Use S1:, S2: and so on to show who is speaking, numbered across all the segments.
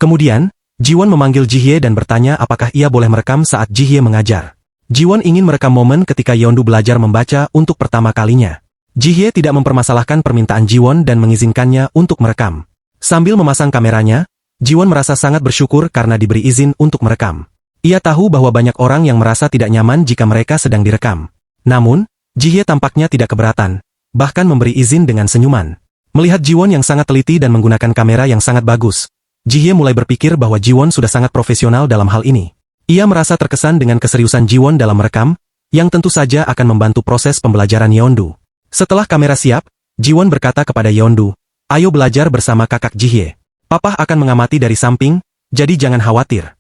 S1: Kemudian, Jiwon memanggil Jihye dan bertanya apakah ia boleh merekam saat Jihye mengajar. Jiwon ingin merekam momen ketika Yeondu belajar membaca untuk pertama kalinya. Jihye tidak mempermasalahkan permintaan Jiwon dan mengizinkannya untuk merekam. Sambil memasang kameranya, Jiwon merasa sangat bersyukur karena diberi izin untuk merekam. Ia tahu bahwa banyak orang yang merasa tidak nyaman jika mereka sedang direkam. Namun, Jihye tampaknya tidak keberatan, bahkan memberi izin dengan senyuman. Melihat Jiwon yang sangat teliti dan menggunakan kamera yang sangat bagus, Jihye mulai berpikir bahwa Jiwon sudah sangat profesional dalam hal ini. Ia merasa terkesan dengan keseriusan Jiwon dalam merekam, yang tentu saja akan membantu proses pembelajaran Yeondu. Setelah kamera siap, Jiwon berkata kepada Yeondu, "Ayo belajar bersama kakak Jihye. Papa akan mengamati dari samping, jadi jangan khawatir."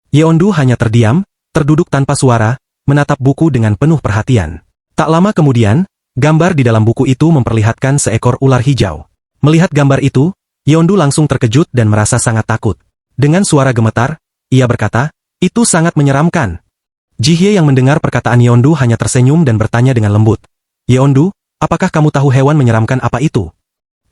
S1: Yeondu hanya terdiam, terduduk tanpa suara, menatap buku dengan penuh perhatian. Tak lama kemudian, gambar di dalam buku itu memperlihatkan seekor ular hijau. Melihat gambar itu, Yeondu langsung terkejut dan merasa sangat takut. Dengan suara gemetar, ia berkata, "Itu sangat menyeramkan." Jihye yang mendengar perkataan Yeondu hanya tersenyum dan bertanya dengan lembut, "Yeondu, apakah kamu tahu hewan menyeramkan apa itu?"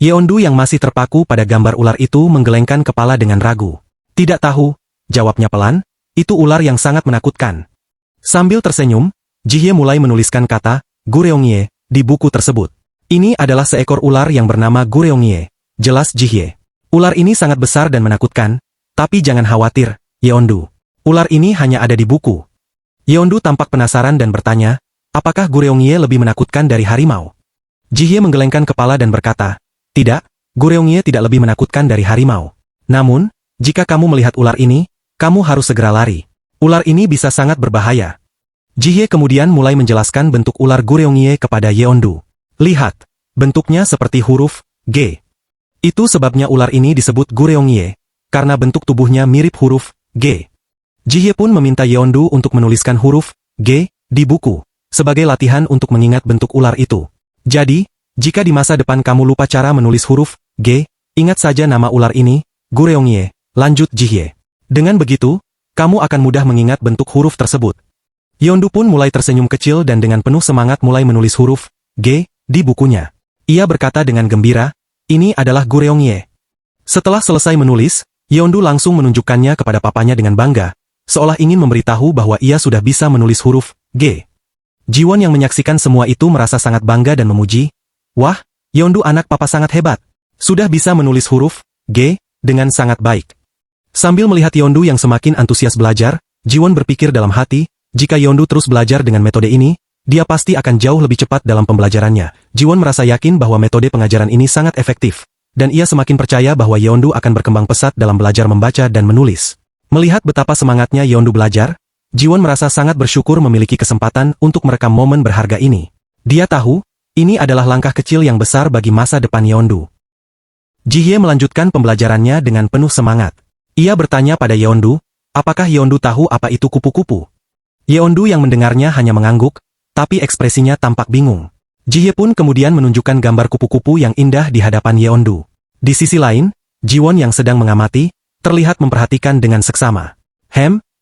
S1: Yeondu yang masih terpaku pada gambar ular itu menggelengkan kepala dengan ragu. "Tidak tahu," jawabnya pelan, "itu ular yang sangat menakutkan." Sambil tersenyum, Jihye mulai menuliskan kata, "Gureongye," di buku tersebut. "Ini adalah seekor ular yang bernama Gureongye," jelas Jihye. "Ular ini sangat besar dan menakutkan, tapi jangan khawatir, Yeondu. Ular ini hanya ada di buku." Yeondu tampak penasaran dan bertanya, "Apakah Gureongye lebih menakutkan dari harimau?" Jihye menggelengkan kepala dan berkata, "Tidak, Gureongye tidak lebih menakutkan dari harimau. Namun, jika kamu melihat ular ini, kamu harus segera lari. Ular ini bisa sangat berbahaya." Jihye kemudian mulai menjelaskan bentuk ular Gureongye kepada Yeondu. "Lihat, bentuknya seperti huruf G. Itu sebabnya ular ini disebut Gureongye, karena bentuk tubuhnya mirip huruf G." Jihye pun meminta Yeondu untuk menuliskan huruf G di buku, sebagai latihan untuk mengingat bentuk ular itu. "Jadi, jika di masa depan kamu lupa cara menulis huruf G, ingat saja nama ular ini, Gureongye," lanjut Jihye. "Dengan begitu, kamu akan mudah mengingat bentuk huruf tersebut." Yeondu pun mulai tersenyum kecil dan dengan penuh semangat mulai menulis huruf G di bukunya. Ia berkata dengan gembira, "Ini adalah Gureongye." Setelah selesai menulis, Yeondu langsung menunjukkannya kepada papanya dengan bangga, seolah ingin memberitahu bahwa ia sudah bisa menulis huruf G. Jiwon yang menyaksikan semua itu merasa sangat bangga dan memuji, "Wah, Yeondu anak papa sangat hebat. Sudah bisa menulis huruf G dengan sangat baik." Sambil melihat Yeondu yang semakin antusias belajar, Jiwon berpikir dalam hati, jika Yeondu terus belajar dengan metode ini, dia pasti akan jauh lebih cepat dalam pembelajarannya. Jiwon merasa yakin bahwa metode pengajaran ini sangat efektif, dan ia semakin percaya bahwa Yeondu akan berkembang pesat dalam belajar membaca dan menulis. Melihat betapa semangatnya Yeondu belajar, Jiwon merasa sangat bersyukur memiliki kesempatan untuk merekam momen berharga ini. Dia tahu, ini adalah langkah kecil yang besar bagi masa depan Yeondu. Jihye melanjutkan pembelajarannya dengan penuh semangat. Ia bertanya pada Yeondu, apakah Yeondu tahu apa itu kupu-kupu? Yeondu yang mendengarnya hanya mengangguk, tapi ekspresinya tampak bingung. Jihye pun kemudian menunjukkan gambar kupu-kupu yang indah di hadapan Yeondu. Di sisi lain, Jiwon yang sedang mengamati, terlihat memperhatikan dengan seksama.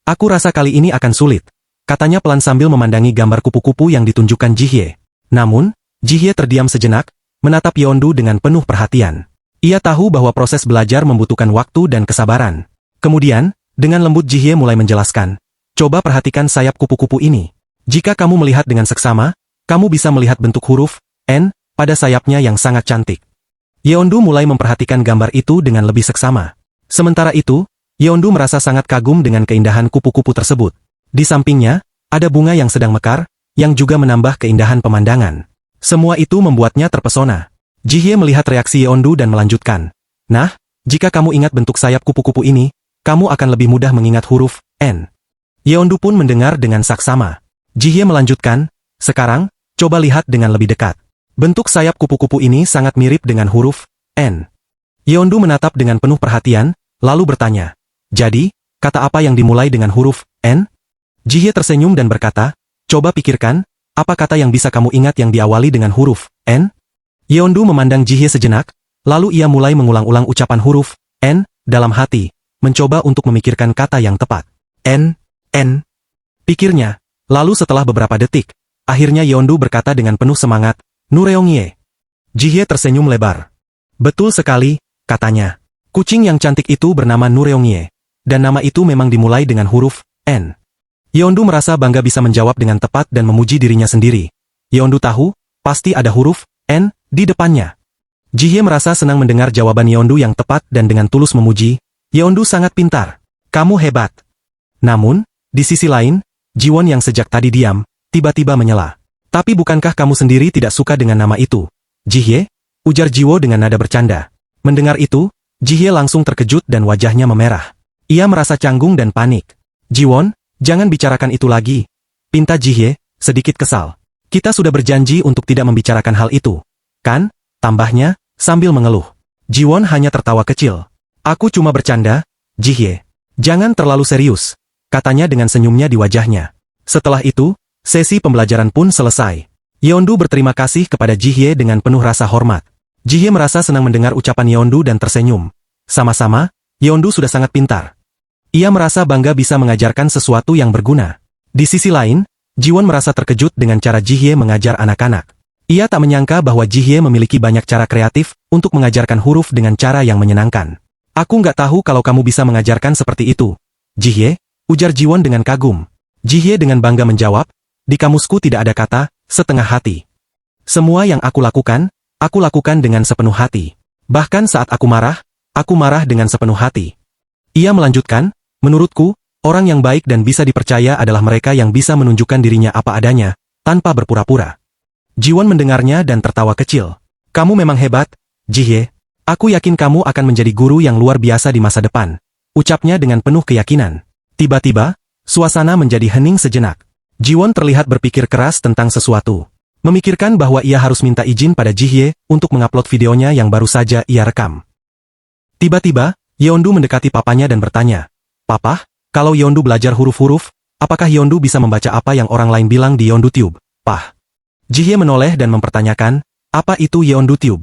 S1: Aku rasa kali ini akan sulit," katanya pelan sambil memandangi gambar kupu-kupu yang ditunjukkan Jihye. Namun, Jihye terdiam sejenak, menatap Yeondu dengan penuh perhatian. Ia tahu bahwa proses belajar membutuhkan waktu dan kesabaran. Kemudian, dengan lembut Jihye mulai menjelaskan, "Coba perhatikan sayap kupu-kupu ini. Jika kamu melihat dengan seksama, kamu bisa melihat bentuk huruf N pada sayapnya yang sangat cantik." Yeondu mulai memperhatikan gambar itu dengan lebih seksama. Sementara itu, Yeondu merasa sangat kagum dengan keindahan kupu-kupu tersebut. Di sampingnya, ada bunga yang sedang mekar, yang juga menambah keindahan pemandangan. Semua itu membuatnya terpesona. Jihye melihat reaksi Yeondu dan melanjutkan, "Nah, jika kamu ingat bentuk sayap kupu-kupu ini, kamu akan lebih mudah mengingat huruf N." Yeondu pun mendengar dengan saksama. Jihye melanjutkan, "Sekarang, coba lihat dengan lebih dekat. Bentuk sayap kupu-kupu ini sangat mirip dengan huruf N." Yeondu menatap dengan penuh perhatian, lalu bertanya, "Jadi, kata apa yang dimulai dengan huruf N?" Jihye tersenyum dan berkata, "Coba pikirkan, apa kata yang bisa kamu ingat yang diawali dengan huruf N?" Yeondu memandang Jihye sejenak, lalu ia mulai mengulang-ulang ucapan huruf N dalam hati, mencoba untuk memikirkan kata yang tepat. N, pikirnya. Lalu setelah beberapa detik, akhirnya Yeondu berkata dengan penuh semangat, "Nureongye." Jihye tersenyum lebar. "Betul sekali," katanya. Kucing yang cantik itu bernama Nureongye, dan nama itu memang dimulai dengan huruf N. Yeondu merasa bangga bisa menjawab dengan tepat dan memuji dirinya sendiri. Yeondu tahu, pasti ada huruf N di depannya. Jihye merasa senang mendengar jawaban Yeondu yang tepat dan dengan tulus memuji, Yeondu sangat pintar. Kamu hebat. Namun, di sisi lain, Jiwon yang sejak tadi diam, tiba-tiba menyela. Tapi bukankah kamu sendiri tidak suka dengan nama itu? Jihye? Ujar Jiwo dengan nada bercanda. Mendengar itu, Jihye langsung terkejut dan wajahnya memerah. Ia merasa canggung dan panik. Jiwon, jangan bicarakan itu lagi. Pinta Jihye, sedikit kesal. Kita sudah berjanji untuk tidak membicarakan hal itu. Kan? Tambahnya, sambil mengeluh. Jiwon hanya tertawa kecil. Aku cuma bercanda, Jihye. Jangan terlalu serius, katanya dengan senyumnya di wajahnya. Setelah itu, sesi pembelajaran pun selesai. Yeondu berterima kasih kepada Jihye dengan penuh rasa hormat. Jihye merasa senang mendengar ucapan Yeondu dan tersenyum. Sama-sama, Yeondu sudah sangat pintar. Ia merasa bangga bisa mengajarkan sesuatu yang berguna. Di sisi lain, Jiwon merasa terkejut dengan cara Jihye mengajar anak-anak. Ia tak menyangka bahwa Jihye memiliki banyak cara kreatif untuk mengajarkan huruf dengan cara yang menyenangkan. Aku nggak tahu kalau kamu bisa mengajarkan seperti itu, Jihye, ujar Jiwon dengan kagum. Jihye dengan bangga menjawab, di kamusku tidak ada kata, setengah hati. Semua yang aku lakukan dengan sepenuh hati. Bahkan saat aku marah dengan sepenuh hati. Ia melanjutkan, menurutku, orang yang baik dan bisa dipercaya adalah mereka yang bisa menunjukkan dirinya apa adanya, tanpa berpura-pura. Jiwon mendengarnya dan tertawa kecil. Kamu memang hebat, Jihye. Aku yakin kamu akan menjadi guru yang luar biasa di masa depan. Ucapnya dengan penuh keyakinan. Tiba-tiba, suasana menjadi hening sejenak. Jiwon terlihat berpikir keras tentang sesuatu. Memikirkan bahwa ia harus minta izin pada Jihye untuk mengupload videonya yang baru saja ia rekam. Tiba-tiba, Yeondu mendekati papanya dan bertanya, Papa, kalau Yeondu belajar huruf-huruf, apakah Yeondu bisa membaca apa yang orang lain bilang di YeonduTube? Pah. Jihye menoleh dan mempertanyakan, apa itu YeonduTube?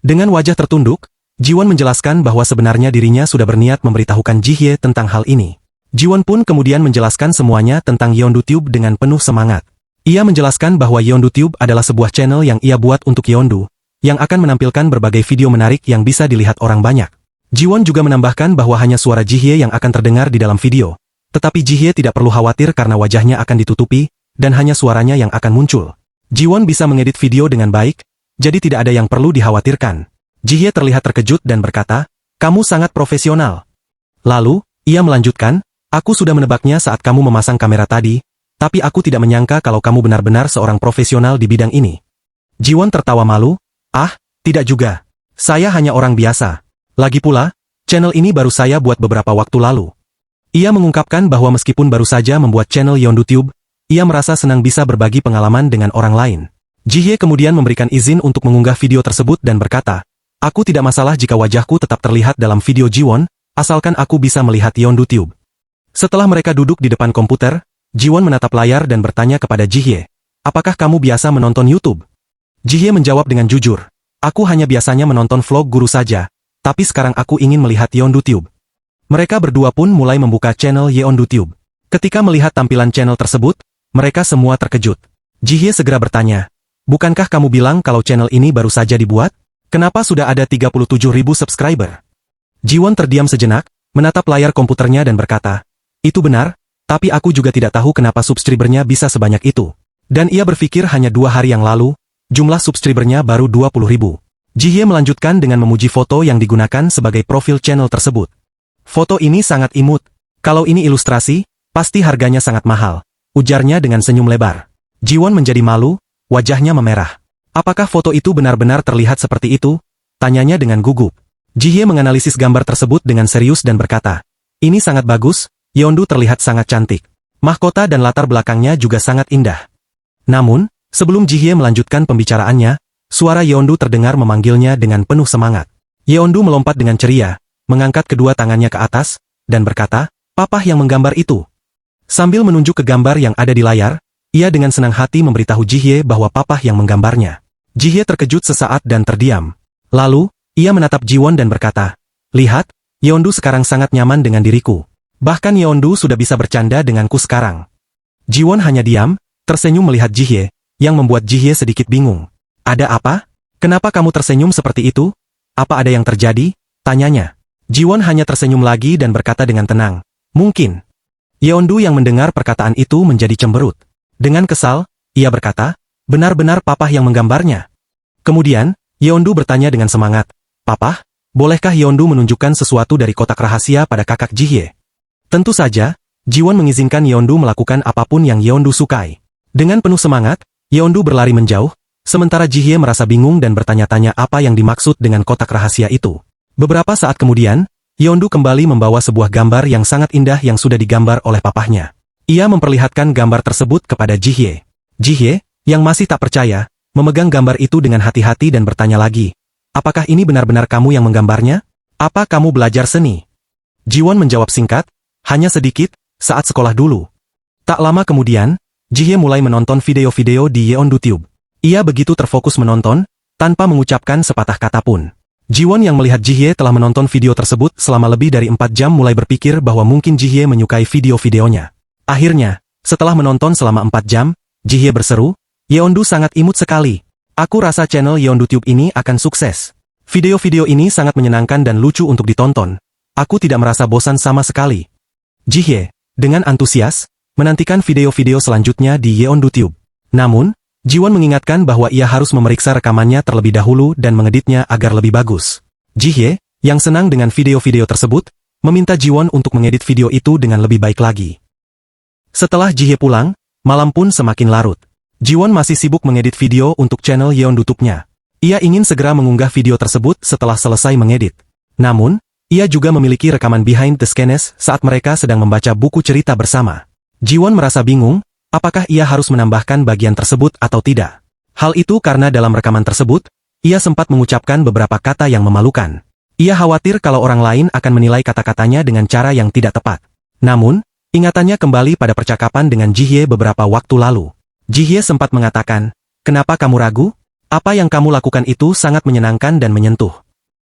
S1: Dengan wajah tertunduk, Jiwon menjelaskan bahwa sebenarnya dirinya sudah berniat memberitahukan Jihye tentang hal ini. Jiwon pun kemudian menjelaskan semuanya tentang YeonduTube dengan penuh semangat. Ia menjelaskan bahwa YeonduTube adalah sebuah channel yang ia buat untuk Yeondu, yang akan menampilkan berbagai video menarik yang bisa dilihat orang banyak. Jiwon juga menambahkan bahwa hanya suara Jihye yang akan terdengar di dalam video. Tetapi Jihye tidak perlu khawatir karena wajahnya akan ditutupi, dan hanya suaranya yang akan muncul. Jiwon bisa mengedit video dengan baik, jadi tidak ada yang perlu dikhawatirkan. Jihye terlihat terkejut dan berkata, kamu sangat profesional. Lalu, ia melanjutkan, aku sudah menebaknya saat kamu memasang kamera tadi, tapi aku tidak menyangka kalau kamu benar-benar seorang profesional di bidang ini. Jiwon tertawa malu, tidak juga. Saya hanya orang biasa. Lagi pula, channel ini baru saya buat beberapa waktu lalu. Ia mengungkapkan bahwa meskipun baru saja membuat channel YeonduTube, ia merasa senang bisa berbagi pengalaman dengan orang lain. Jihye kemudian memberikan izin untuk mengunggah video tersebut dan berkata, aku tidak masalah jika wajahku tetap terlihat dalam video Jiwon, asalkan aku bisa melihat YeonduTube. Setelah mereka duduk di depan komputer, Jiwon menatap layar dan bertanya kepada Jihye, apakah kamu biasa menonton YouTube? Jihye menjawab dengan jujur, aku hanya biasanya menonton vlog guru saja, tapi sekarang aku ingin melihat YeonduTube. Mereka berdua pun mulai membuka channel YeonduTube. Ketika melihat tampilan channel tersebut, mereka semua terkejut. Jihye segera bertanya, bukankah kamu bilang kalau channel ini baru saja dibuat? Kenapa sudah ada 37.000 subscriber? Jiwon terdiam sejenak, menatap layar komputernya dan berkata, itu benar, tapi aku juga tidak tahu kenapa subscribernya bisa sebanyak itu. Dan ia berpikir hanya 2 hari yang lalu, jumlah subscribernya baru 20.000. Jihye melanjutkan dengan memuji foto yang digunakan sebagai profil channel tersebut. Foto ini sangat imut. Kalau ini ilustrasi, pasti harganya sangat mahal, ujarnya dengan senyum lebar. Jiwon menjadi malu, wajahnya memerah. Apakah foto itu benar-benar terlihat seperti itu? Tanyanya dengan gugup. Jihye menganalisis gambar tersebut dengan serius dan berkata, ini sangat bagus, Yeondu terlihat sangat cantik. Mahkota dan latar belakangnya juga sangat indah. Namun, sebelum Jihye melanjutkan pembicaraannya, suara Yeondu terdengar memanggilnya dengan penuh semangat. Yeondu melompat dengan ceria, mengangkat kedua tangannya ke atas, dan berkata, Papa yang menggambar itu. Sambil menunjuk ke gambar yang ada di layar, ia dengan senang hati memberitahu Jihye bahwa Papa yang menggambarnya. Jihye terkejut sesaat dan terdiam. Lalu, ia menatap Jiwon dan berkata, lihat, Yeondu sekarang sangat nyaman dengan diriku. Bahkan Yeondu sudah bisa bercanda denganku sekarang. Jiwon hanya diam, tersenyum melihat Jihye, yang membuat Jihye sedikit bingung. Ada apa? Kenapa kamu tersenyum seperti itu? Apa ada yang terjadi? Tanyanya. Jiwon hanya tersenyum lagi dan berkata dengan tenang, "Mungkin." Yeondu yang mendengar perkataan itu menjadi cemberut. Dengan kesal, ia berkata, "Benar-benar Papa yang menggambarnya." Kemudian, Yeondu bertanya dengan semangat, "Papa, bolehkah Yeondu menunjukkan sesuatu dari kotak rahasia pada kakak Jihye?" Tentu saja, Jiwon mengizinkan Yeondu melakukan apapun yang Yeondu sukai. Dengan penuh semangat, Yeondu berlari menjauh, sementara Jihye merasa bingung dan bertanya-tanya apa yang dimaksud dengan kotak rahasia itu. Beberapa saat kemudian, Yeondu kembali membawa sebuah gambar yang sangat indah yang sudah digambar oleh papahnya. Ia memperlihatkan gambar tersebut kepada Jihye. Jihye, yang masih tak percaya, memegang gambar itu dengan hati-hati dan bertanya lagi, "Apakah ini benar-benar kamu yang menggambarnya? Apa kamu belajar seni?" Jiwon menjawab singkat, "Hanya sedikit, saat sekolah dulu." Tak lama kemudian, Jihye mulai menonton video-video di Yeondu Tube. Ia begitu terfokus menonton, tanpa mengucapkan sepatah kata pun. Jiwon yang melihat Jihye telah menonton video tersebut selama lebih dari 4 jam mulai berpikir bahwa mungkin Jihye menyukai video-videonya. Akhirnya, setelah menonton selama 4 jam, Jihye berseru, "Yeondu sangat imut sekali. Aku rasa channel Yeondu Tube ini akan sukses. Video-video ini sangat menyenangkan dan lucu untuk ditonton. Aku tidak merasa bosan sama sekali." Jihye, dengan antusias, menantikan video-video selanjutnya di Yeondu Tube. Namun, Jiwon mengingatkan bahwa ia harus memeriksa rekamannya terlebih dahulu dan mengeditnya agar lebih bagus. Jihye, yang senang dengan video-video tersebut, meminta Jiwon untuk mengedit video itu dengan lebih baik lagi. Setelah Jihye pulang, malam pun semakin larut. Jiwon masih sibuk mengedit video untuk channel Yeondu Tube-nya. Ia ingin segera mengunggah video tersebut setelah selesai mengedit. Namun, ia juga memiliki rekaman behind the scenes saat mereka sedang membaca buku cerita bersama. Jiwon merasa bingung, apakah ia harus menambahkan bagian tersebut atau tidak? Hal itu karena dalam rekaman tersebut, ia sempat mengucapkan beberapa kata yang memalukan. Ia khawatir kalau orang lain akan menilai kata-katanya dengan cara yang tidak tepat. Namun, ingatannya kembali pada percakapan dengan Jihye beberapa waktu lalu. Jihye sempat mengatakan, "Kenapa kamu ragu? Apa yang kamu lakukan itu sangat menyenangkan dan menyentuh."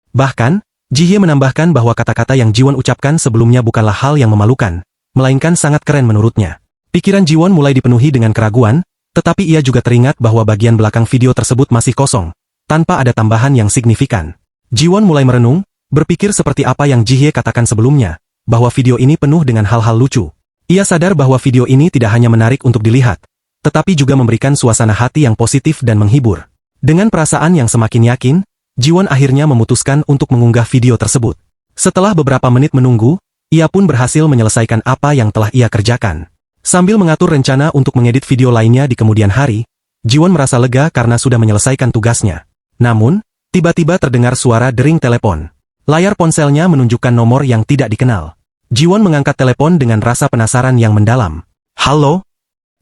S1: Bahkan, Jihye menambahkan bahwa kata-kata yang Jiwon ucapkan sebelumnya bukanlah hal yang memalukan, melainkan sangat keren menurutnya. Pikiran Jiwon mulai dipenuhi dengan keraguan, tetapi ia juga teringat bahwa bagian belakang video tersebut masih kosong, tanpa ada tambahan yang signifikan. Jiwon mulai merenung, berpikir seperti apa yang Jihye katakan sebelumnya, bahwa video ini penuh dengan hal-hal lucu. Ia sadar bahwa video ini tidak hanya menarik untuk dilihat, tetapi juga memberikan suasana hati yang positif dan menghibur. Dengan perasaan yang semakin yakin, Jiwon akhirnya memutuskan untuk mengunggah video tersebut. Setelah beberapa menit menunggu, ia pun berhasil menyelesaikan apa yang telah ia kerjakan. Sambil mengatur rencana untuk mengedit video lainnya di kemudian hari, Jiwon merasa lega karena sudah menyelesaikan tugasnya. Namun, tiba-tiba terdengar suara dering telepon. Layar ponselnya menunjukkan nomor yang tidak dikenal. Jiwon mengangkat telepon dengan rasa penasaran yang mendalam. "Halo?"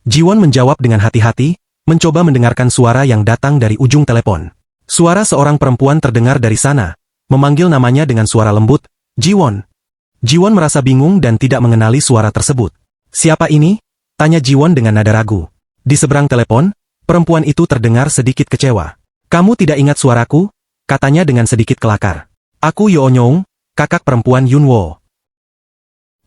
S1: Jiwon menjawab dengan hati-hati, mencoba mendengarkan suara yang datang dari ujung telepon. Suara seorang perempuan terdengar dari sana, memanggil namanya dengan suara lembut, "Jiwon." Jiwon merasa bingung dan tidak mengenali suara tersebut. "Siapa ini?" tanya Jiwon dengan nada ragu. Di seberang telepon, perempuan itu terdengar sedikit kecewa. "Kamu tidak ingat suaraku?" katanya dengan sedikit kelakar. "Aku Yeonyong, kakak perempuan Yunwo."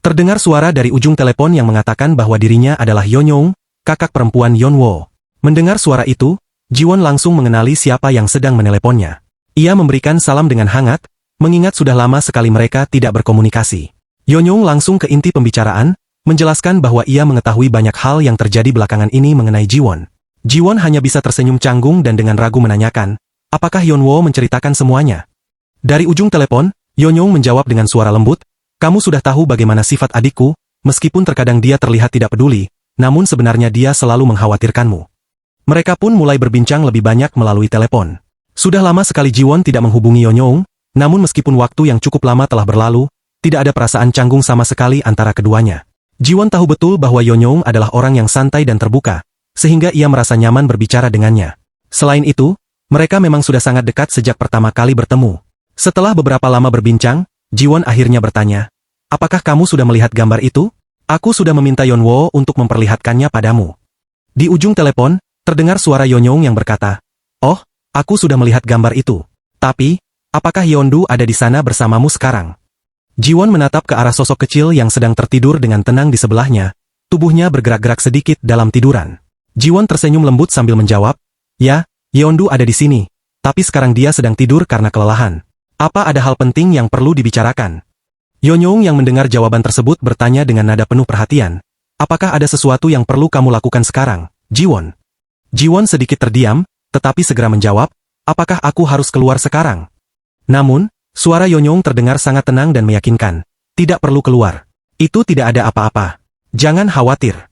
S1: Terdengar suara dari ujung telepon yang mengatakan bahwa dirinya adalah Yeonyong, kakak perempuan Yunwo. Mendengar suara itu, Jiwon langsung mengenali siapa yang sedang meneleponnya. Ia memberikan salam dengan hangat, mengingat sudah lama sekali mereka tidak berkomunikasi. Yeonyong langsung ke inti pembicaraan, menjelaskan bahwa ia mengetahui banyak hal yang terjadi belakangan ini mengenai Jiwon. Jiwon hanya bisa tersenyum canggung dan dengan ragu menanyakan, apakah Yunwo menceritakan semuanya? Dari ujung telepon, Yeonyong menjawab dengan suara lembut, "Kamu sudah tahu bagaimana sifat adikku, meskipun terkadang dia terlihat tidak peduli, namun sebenarnya dia selalu mengkhawatirkanmu." Mereka pun mulai berbincang lebih banyak melalui telepon. Sudah lama sekali Jiwon tidak menghubungi Yeonyong, namun meskipun waktu yang cukup lama telah berlalu, tidak ada perasaan canggung sama sekali antara keduanya. Jiwon tahu betul bahwa Yeonyong adalah orang yang santai dan terbuka, sehingga ia merasa nyaman berbicara dengannya. Selain itu, mereka memang sudah sangat dekat sejak pertama kali bertemu. Setelah beberapa lama berbincang, Jiwon akhirnya bertanya, "Apakah kamu sudah melihat gambar itu? Aku sudah meminta Yonwo untuk memperlihatkannya padamu." Di ujung telepon, terdengar suara Yeonyong yang berkata, "Oh, aku sudah melihat gambar itu. Tapi, apakah Yeondu ada di sana bersamamu sekarang?" Jiwon menatap ke arah sosok kecil yang sedang tertidur dengan tenang di sebelahnya, tubuhnya bergerak-gerak sedikit dalam tiduran. Jiwon tersenyum lembut sambil menjawab, "Ya, Yeondu ada di sini, tapi sekarang dia sedang tidur karena kelelahan. Apa ada hal penting yang perlu dibicarakan?" Yonyong yang mendengar jawaban tersebut bertanya dengan nada penuh perhatian. Apakah ada sesuatu yang perlu kamu lakukan sekarang, Jiwon? Jiwon sedikit terdiam, tetapi segera menjawab, apakah aku harus keluar sekarang? Namun, suara Yonyong terdengar sangat tenang dan meyakinkan. Tidak perlu keluar. Itu tidak ada apa-apa. Jangan khawatir.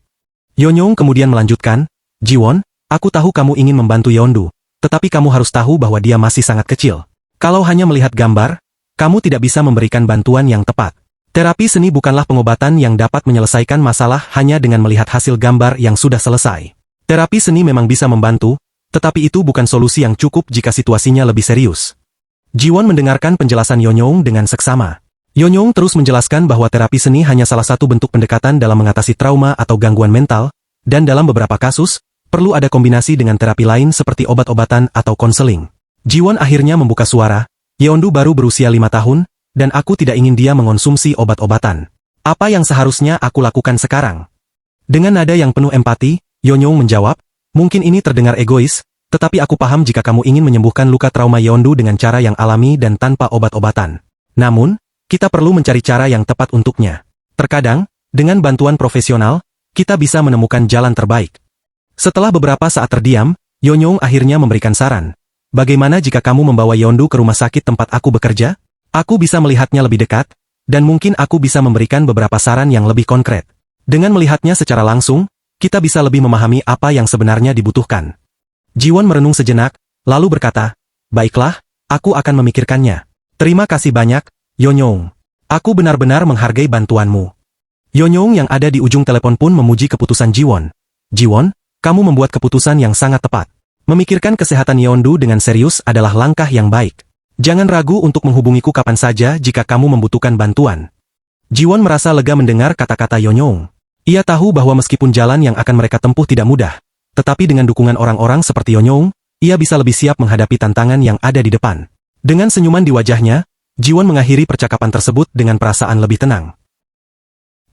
S1: Yonyong kemudian melanjutkan, Jiwon, aku tahu kamu ingin membantu Yeondu, tetapi kamu harus tahu bahwa dia masih sangat kecil. Kalau hanya melihat gambar, kamu tidak bisa memberikan bantuan yang tepat. Terapi seni bukanlah pengobatan yang dapat menyelesaikan masalah hanya dengan melihat hasil gambar yang sudah selesai. Terapi seni memang bisa membantu, tetapi itu bukan solusi yang cukup jika situasinya lebih serius. Jiwon mendengarkan penjelasan Yonyong dengan seksama. Yonyong terus menjelaskan bahwa terapi seni hanya salah satu bentuk pendekatan dalam mengatasi trauma atau gangguan mental, dan dalam beberapa kasus, perlu ada kombinasi dengan terapi lain seperti obat-obatan atau konseling. Jiwon akhirnya membuka suara, Yeondu baru berusia 5 tahun, dan aku tidak ingin dia mengonsumsi obat-obatan. Apa yang seharusnya aku lakukan sekarang? Dengan nada yang penuh empati, Yonyong menjawab, mungkin ini terdengar egois, tetapi aku paham jika kamu ingin menyembuhkan luka trauma Yeondu dengan cara yang alami dan tanpa obat-obatan. Namun, kita perlu mencari cara yang tepat untuknya. Terkadang, dengan bantuan profesional, kita bisa menemukan jalan terbaik. Setelah beberapa saat terdiam, Yonyong akhirnya memberikan saran. Bagaimana jika kamu membawa Yeondu ke rumah sakit tempat aku bekerja? Aku bisa melihatnya lebih dekat, dan mungkin aku bisa memberikan beberapa saran yang lebih konkret. Dengan melihatnya secara langsung, kita bisa lebih memahami apa yang sebenarnya dibutuhkan. Jiwon merenung sejenak, lalu berkata, baiklah, aku akan memikirkannya. Terima kasih banyak, Yonyong. Aku benar-benar menghargai bantuanmu. Yonyong yang ada di ujung telepon pun memuji keputusan Jiwon. Jiwon, kamu membuat keputusan yang sangat tepat. Memikirkan kesehatan Yeondu dengan serius adalah langkah yang baik. Jangan ragu untuk menghubungiku kapan saja jika kamu membutuhkan bantuan. Jiwon merasa lega mendengar kata-kata Yonyong. Ia tahu bahwa meskipun jalan yang akan mereka tempuh tidak mudah, tetapi dengan dukungan orang-orang seperti Yonyong, ia bisa lebih siap menghadapi tantangan yang ada di depan. Dengan senyuman di wajahnya, Jiwon mengakhiri percakapan tersebut dengan perasaan lebih tenang.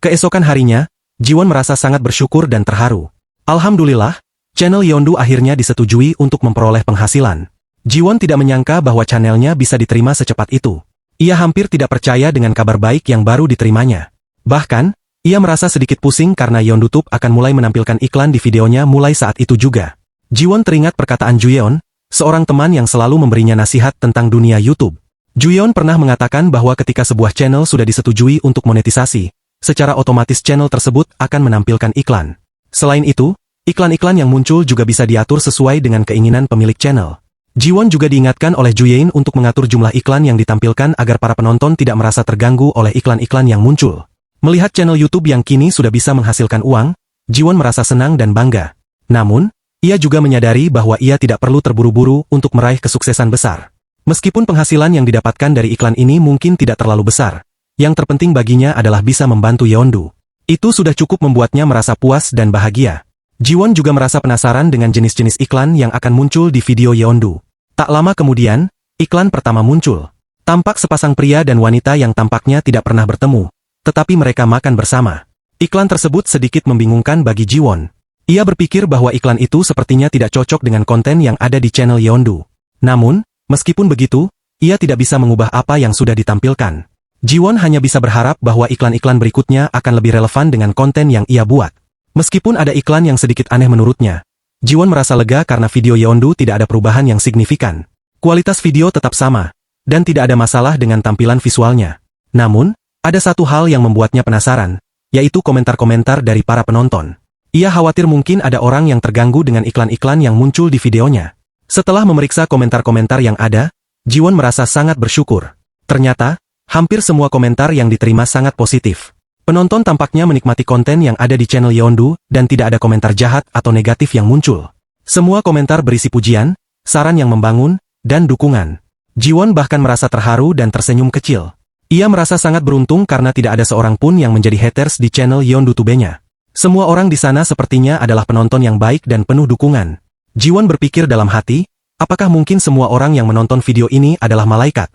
S1: Keesokan harinya, Jiwon merasa sangat bersyukur dan terharu. Alhamdulillah, channel Yeondu akhirnya disetujui untuk memperoleh penghasilan. Jiwon tidak menyangka bahwa channelnya bisa diterima secepat itu. Ia hampir tidak percaya dengan kabar baik yang baru diterimanya. Bahkan, ia merasa sedikit pusing karena YeonduTube akan mulai menampilkan iklan di videonya mulai saat itu juga. Jiwon teringat perkataan Juyeon, seorang teman yang selalu memberinya nasihat tentang dunia YouTube. Juyeon pernah mengatakan bahwa ketika sebuah channel sudah disetujui untuk monetisasi, secara otomatis channel tersebut akan menampilkan iklan. Selain itu, iklan-iklan yang muncul juga bisa diatur sesuai dengan keinginan pemilik channel. Jiwon juga diingatkan oleh Juyeon untuk mengatur jumlah iklan yang ditampilkan agar para penonton tidak merasa terganggu oleh iklan-iklan yang muncul. Melihat channel YouTube yang kini sudah bisa menghasilkan uang, Jiwon merasa senang dan bangga. Namun, ia juga menyadari bahwa ia tidak perlu terburu-buru untuk meraih kesuksesan besar. Meskipun penghasilan yang didapatkan dari iklan ini mungkin tidak terlalu besar, yang terpenting baginya adalah bisa membantu Yeondu. Itu sudah cukup membuatnya merasa puas dan bahagia. Jiwon juga merasa penasaran dengan jenis-jenis iklan yang akan muncul di video Yeondu. Tak lama kemudian, iklan pertama muncul. Tampak sepasang pria dan wanita yang tampaknya tidak pernah bertemu, tetapi mereka makan bersama. Iklan tersebut sedikit membingungkan bagi Jiwon. Ia berpikir bahwa iklan itu sepertinya tidak cocok dengan konten yang ada di channel Yeondu. Namun, meskipun begitu, ia tidak bisa mengubah apa yang sudah ditampilkan. Jiwon hanya bisa berharap bahwa iklan-iklan berikutnya akan lebih relevan dengan konten yang ia buat. Meskipun ada iklan yang sedikit aneh menurutnya, Jiwon merasa lega karena video Yeondu tidak ada perubahan yang signifikan. Kualitas video tetap sama, dan tidak ada masalah dengan tampilan visualnya. Namun, ada satu hal yang membuatnya penasaran, yaitu komentar-komentar dari para penonton. Ia khawatir mungkin ada orang yang terganggu dengan iklan-iklan yang muncul di videonya. Setelah memeriksa komentar-komentar yang ada, Jiwon merasa sangat bersyukur. Ternyata, hampir semua komentar yang diterima sangat positif. Penonton tampaknya menikmati konten yang ada di channel Yeondu dan tidak ada komentar jahat atau negatif yang muncul. Semua komentar berisi pujian, saran yang membangun, dan dukungan. Jiwon bahkan merasa terharu dan tersenyum kecil. Ia merasa sangat beruntung karena tidak ada seorang pun yang menjadi haters di channel Yeondu-tube-nya. Semua orang di sana sepertinya adalah penonton yang baik dan penuh dukungan. Jiwon berpikir dalam hati, apakah mungkin semua orang yang menonton video ini adalah malaikat?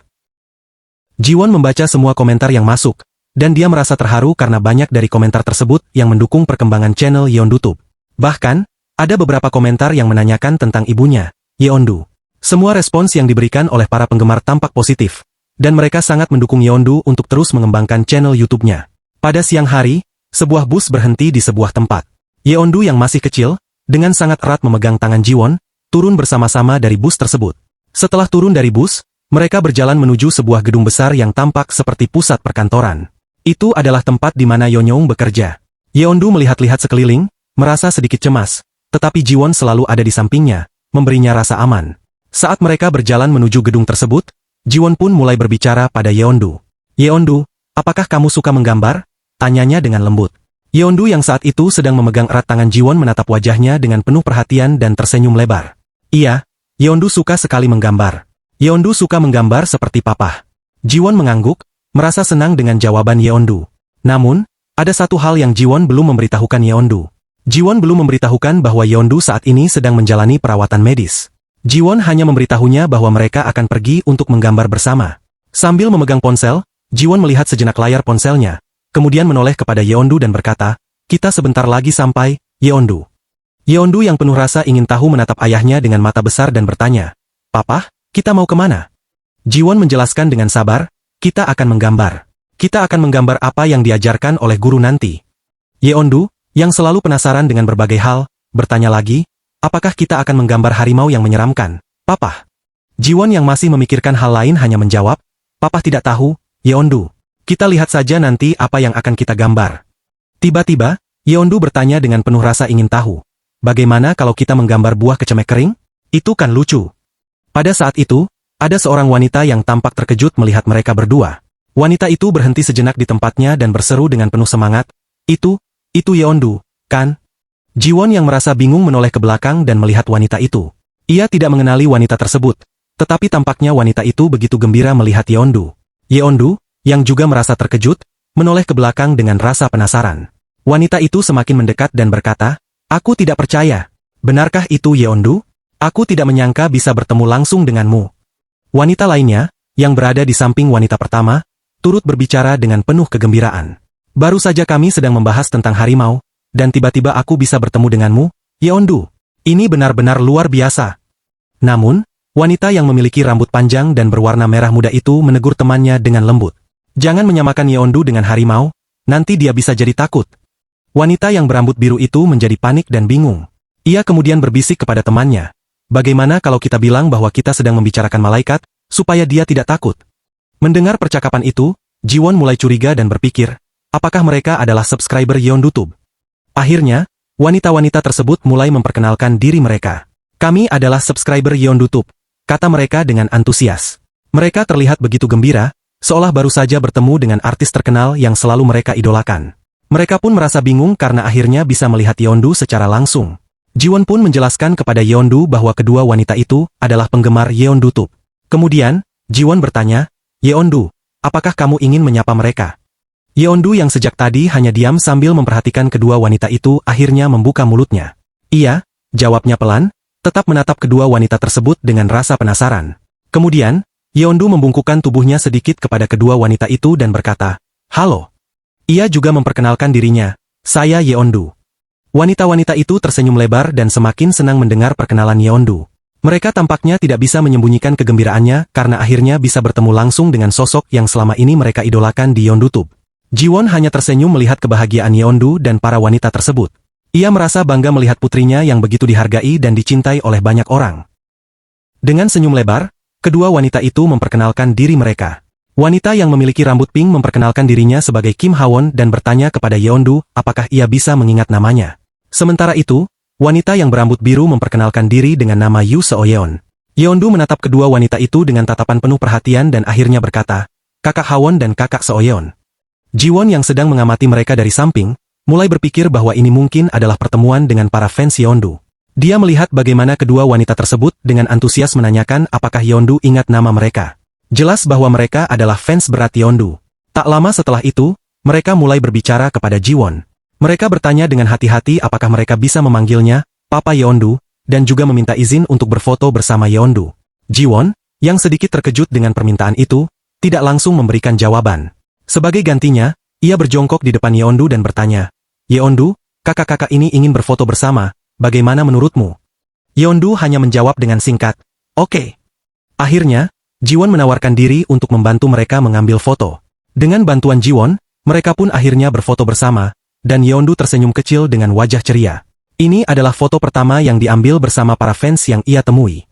S1: Jiwon membaca semua komentar yang masuk, dan dia merasa terharu karena banyak dari komentar tersebut yang mendukung perkembangan channel YeonduTube. Bahkan, ada beberapa komentar yang menanyakan tentang ibunya, Yeondu. Semua respons yang diberikan oleh para penggemar tampak positif, dan mereka sangat mendukung Yeondu untuk terus mengembangkan channel YouTube-nya. Pada siang hari, sebuah bus berhenti di sebuah tempat. Yeondu yang masih kecil, dengan sangat erat memegang tangan Jiwon, turun bersama-sama dari bus tersebut. Setelah turun dari bus, mereka berjalan menuju sebuah gedung besar yang tampak seperti pusat perkantoran. Itu adalah tempat di mana Yeonyoung bekerja. Yeondu melihat-lihat sekeliling, merasa sedikit cemas, tetapi Jiwon selalu ada di sampingnya, memberinya rasa aman. Saat mereka berjalan menuju gedung tersebut, Jiwon pun mulai berbicara pada Yeondu. "Yeondu, apakah kamu suka menggambar?" tanyanya dengan lembut. Yeondu yang saat itu sedang memegang erat tangan Jiwon menatap wajahnya dengan penuh perhatian dan tersenyum lebar. "Iya, Yeondu suka sekali menggambar. Yeondu suka menggambar seperti papa." Jiwon mengangguk, merasa senang dengan jawaban Yeondu. Namun, ada satu hal yang Jiwon belum memberitahukan Yeondu. Jiwon belum memberitahukan bahwa Yeondu saat ini sedang menjalani perawatan medis. Jiwon hanya memberitahunya bahwa mereka akan pergi untuk menggambar bersama. Sambil memegang ponsel, Jiwon melihat sejenak layar ponselnya, kemudian menoleh kepada Yeondu dan berkata, "Kita sebentar lagi sampai, Yeondu." Yeondu yang penuh rasa ingin tahu menatap ayahnya dengan mata besar dan bertanya, "Papa, kita mau kemana?" Jiwon menjelaskan dengan sabar, "Kita akan menggambar. Kita akan menggambar apa yang diajarkan oleh guru nanti." Yeondu, yang selalu penasaran dengan berbagai hal, bertanya lagi, "Apakah kita akan menggambar harimau yang menyeramkan, Papa?" Jiwon yang masih memikirkan hal lain hanya menjawab, "Papa tidak tahu, Yeondu. Kita lihat saja nanti apa yang akan kita gambar." Tiba-tiba, Yeondu bertanya dengan penuh rasa ingin tahu, "Bagaimana kalau kita menggambar buah kecemek kering? Itu kan lucu." Pada saat itu, ada seorang wanita yang tampak terkejut melihat mereka berdua. Wanita itu berhenti sejenak di tempatnya dan berseru dengan penuh semangat, Itu Yeondu, kan?" Jiwon yang merasa bingung menoleh ke belakang dan melihat wanita itu. Ia tidak mengenali wanita tersebut, tetapi tampaknya wanita itu begitu gembira melihat Yeondu. Yeondu, yang juga merasa terkejut, menoleh ke belakang dengan rasa penasaran. Wanita itu semakin mendekat dan berkata, "Aku tidak percaya. Benarkah itu Yeondu? Aku tidak menyangka bisa bertemu langsung denganmu." Wanita lainnya, yang berada di samping wanita pertama, turut berbicara dengan penuh kegembiraan. "Baru saja kami sedang membahas tentang harimau, dan tiba-tiba aku bisa bertemu denganmu, Yeondu. Ini benar-benar luar biasa." Namun, wanita yang memiliki rambut panjang dan berwarna merah muda itu menegur temannya dengan lembut. "Jangan menyamakan Yeondu dengan harimau, nanti dia bisa jadi takut." Wanita yang berambut biru itu menjadi panik dan bingung. Ia kemudian berbisik kepada temannya, "Bagaimana kalau kita bilang bahwa kita sedang membicarakan malaikat, supaya dia tidak takut?" Mendengar percakapan itu, Jiwon mulai curiga dan berpikir, apakah mereka adalah subscriber YonduTube? Akhirnya, wanita-wanita tersebut mulai memperkenalkan diri mereka. "Kami adalah subscriber YonduTube," kata mereka dengan antusias. Mereka terlihat begitu gembira, seolah baru saja bertemu dengan artis terkenal yang selalu mereka idolakan. Mereka pun merasa bingung karena akhirnya bisa melihat Yeondu secara langsung. Jiwon pun menjelaskan kepada Yeondu bahwa kedua wanita itu adalah penggemar YonduTube. Kemudian, Jiwon bertanya, "Yeondu, apakah kamu ingin menyapa mereka?" Yeondu yang sejak tadi hanya diam sambil memperhatikan kedua wanita itu akhirnya membuka mulutnya. "Iya," jawabnya pelan, tetap menatap kedua wanita tersebut dengan rasa penasaran. Kemudian, Yeondu membungkukkan tubuhnya sedikit kepada kedua wanita itu dan berkata, "Halo." Ia juga memperkenalkan dirinya, "Saya Yeondu." Wanita-wanita itu tersenyum lebar dan semakin senang mendengar perkenalan Yeondu. Mereka tampaknya tidak bisa menyembunyikan kegembiraannya karena akhirnya bisa bertemu langsung dengan sosok yang selama ini mereka idolakan di YonduTube. Jiwon hanya tersenyum melihat kebahagiaan Yeondu dan para wanita tersebut. Ia merasa bangga melihat putrinya yang begitu dihargai dan dicintai oleh banyak orang. Dengan senyum lebar, kedua wanita itu memperkenalkan diri mereka. Wanita yang memiliki rambut pink memperkenalkan dirinya sebagai Kim Hawon dan bertanya kepada Yeondu apakah ia bisa mengingat namanya. Sementara itu, wanita yang berambut biru memperkenalkan diri dengan nama Yu Seoyeon. Yeondu menatap kedua wanita itu dengan tatapan penuh perhatian dan akhirnya berkata, "Kakak Hawon dan kakak Seoyeon." Jiwon yang sedang mengamati mereka dari samping, mulai berpikir bahwa ini mungkin adalah pertemuan dengan para fans Yeondu. Dia melihat bagaimana kedua wanita tersebut dengan antusias menanyakan apakah Yeondu ingat nama mereka. Jelas bahwa mereka adalah fans berat Yeondu. Tak lama setelah itu, mereka mulai berbicara kepada Jiwon. Mereka bertanya dengan hati-hati apakah mereka bisa memanggilnya Papa Yeondu, dan juga meminta izin untuk berfoto bersama Yeondu. Jiwon, yang sedikit terkejut dengan permintaan itu, tidak langsung memberikan jawaban. Sebagai gantinya, ia berjongkok di depan Yeondu dan bertanya, "Yeondu, kakak-kakak ini ingin berfoto bersama, bagaimana menurutmu?" Yeondu hanya menjawab dengan singkat, "Oke." Akhirnya, Jiwon menawarkan diri untuk membantu mereka mengambil foto. Dengan bantuan Jiwon, mereka pun akhirnya berfoto bersama, dan Yeondu tersenyum kecil dengan wajah ceria. Ini adalah foto pertama yang diambil bersama para fans yang ia temui.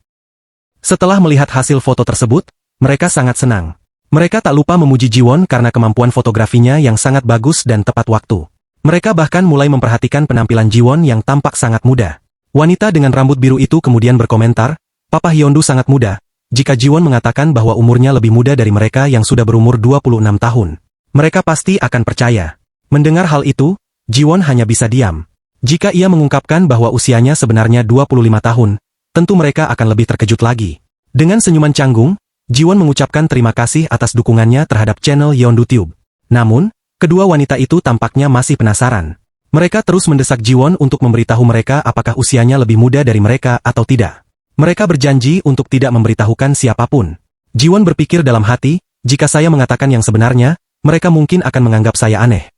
S1: Setelah melihat hasil foto tersebut, mereka sangat senang. Mereka tak lupa memuji Jiwon karena kemampuan fotografinya yang sangat bagus dan tepat waktu. Mereka bahkan mulai memperhatikan penampilan Jiwon yang tampak sangat muda. Wanita dengan rambut biru itu kemudian berkomentar, "Papa Yeondu sangat muda." Jika Jiwon mengatakan bahwa umurnya lebih muda dari mereka yang sudah berumur 26 tahun, mereka pasti akan percaya. Mendengar hal itu, Jiwon hanya bisa diam. Jika ia mengungkapkan bahwa usianya sebenarnya 25 tahun, tentu mereka akan lebih terkejut lagi. Dengan senyuman canggung, Jiwon mengucapkan terima kasih atas dukungannya terhadap channel Yeondu Tube. Namun, kedua wanita itu tampaknya masih penasaran. Mereka terus mendesak Jiwon untuk memberitahu mereka apakah usianya lebih muda dari mereka atau tidak. Mereka berjanji untuk tidak memberitahukan siapapun. Jiwon berpikir dalam hati, jika saya mengatakan yang sebenarnya, mereka mungkin akan menganggap saya aneh.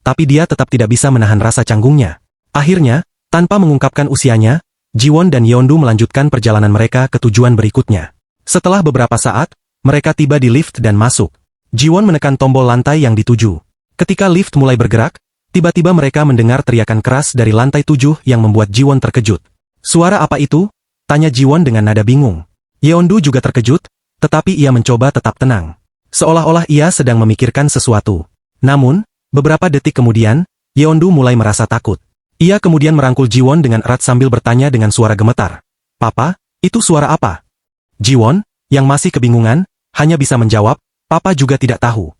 S1: Tapi dia tetap tidak bisa menahan rasa canggungnya. Akhirnya, tanpa mengungkapkan usianya, Jiwon dan Yeondu melanjutkan perjalanan mereka ke tujuan berikutnya. Setelah beberapa saat, mereka tiba di lift dan masuk. Jiwon menekan tombol lantai yang dituju. Ketika lift mulai bergerak, tiba-tiba mereka mendengar teriakan keras dari lantai 7 yang membuat Jiwon terkejut. "Suara apa itu?" tanya Jiwon dengan nada bingung. Yeondu juga terkejut, tetapi ia mencoba tetap tenang. Seolah-olah ia sedang memikirkan sesuatu. Namun, beberapa detik kemudian, Yeondu mulai merasa takut. Ia kemudian merangkul Jiwon dengan erat sambil bertanya dengan suara gemetar. "Papa, itu suara apa?" Jiwon, yang masih kebingungan, hanya bisa menjawab, "Papa juga tidak tahu."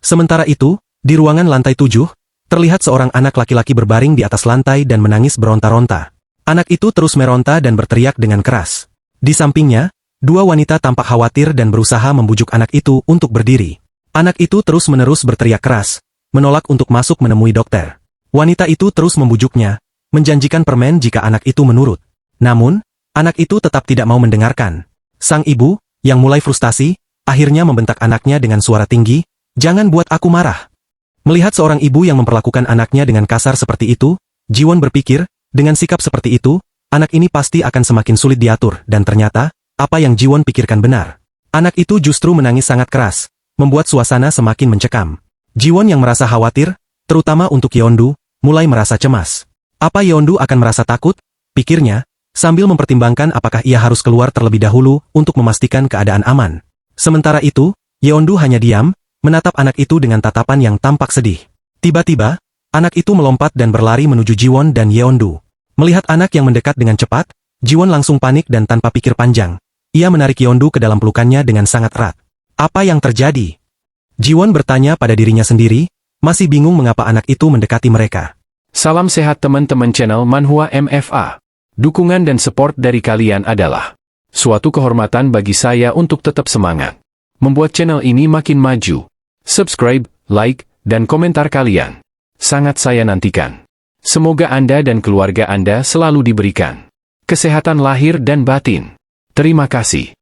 S1: Sementara itu, di ruangan lantai 7, terlihat seorang anak laki-laki berbaring di atas lantai dan menangis beronta-ronta. Anak itu terus meronta dan berteriak dengan keras. Di sampingnya, dua wanita tampak khawatir dan berusaha membujuk anak itu untuk berdiri. Anak itu terus-menerus berteriak keras, menolak untuk masuk menemui dokter. Wanita itu terus membujuknya, menjanjikan permen jika anak itu menurut. Namun, anak itu tetap tidak mau mendengarkan. Sang ibu, yang mulai frustasi, akhirnya membentak anaknya dengan suara tinggi, "Jangan buat aku marah." Melihat seorang ibu yang memperlakukan anaknya dengan kasar seperti itu, Jiwon berpikir, dengan sikap seperti itu, anak ini pasti akan semakin sulit diatur, dan ternyata, apa yang Jiwon pikirkan benar. Anak itu justru menangis sangat keras, membuat suasana semakin mencekam. Jiwon yang merasa khawatir, terutama untuk Yeondu, mulai merasa cemas. Apa Yeondu akan merasa takut? Pikirnya, sambil mempertimbangkan apakah ia harus keluar terlebih dahulu untuk memastikan keadaan aman. Sementara itu, Yeondu hanya diam, menatap anak itu dengan tatapan yang tampak sedih. Tiba-tiba, anak itu melompat dan berlari menuju Jiwon dan Yeondu. Melihat anak yang mendekat dengan cepat, Jiwon langsung panik dan tanpa pikir panjang. Ia menarik Yeondu ke dalam pelukannya dengan sangat erat. "Apa yang terjadi?" Jiwon bertanya pada dirinya sendiri, masih bingung mengapa anak itu mendekati mereka.
S2: Salam sehat teman-teman channel Manhwa MFA. Dukungan dan support dari kalian adalah suatu kehormatan bagi saya untuk tetap semangat membuat channel ini makin maju. Subscribe, like, dan komentar kalian sangat saya nantikan. Semoga Anda dan keluarga Anda selalu diberikan kesehatan lahir dan batin. Terima kasih.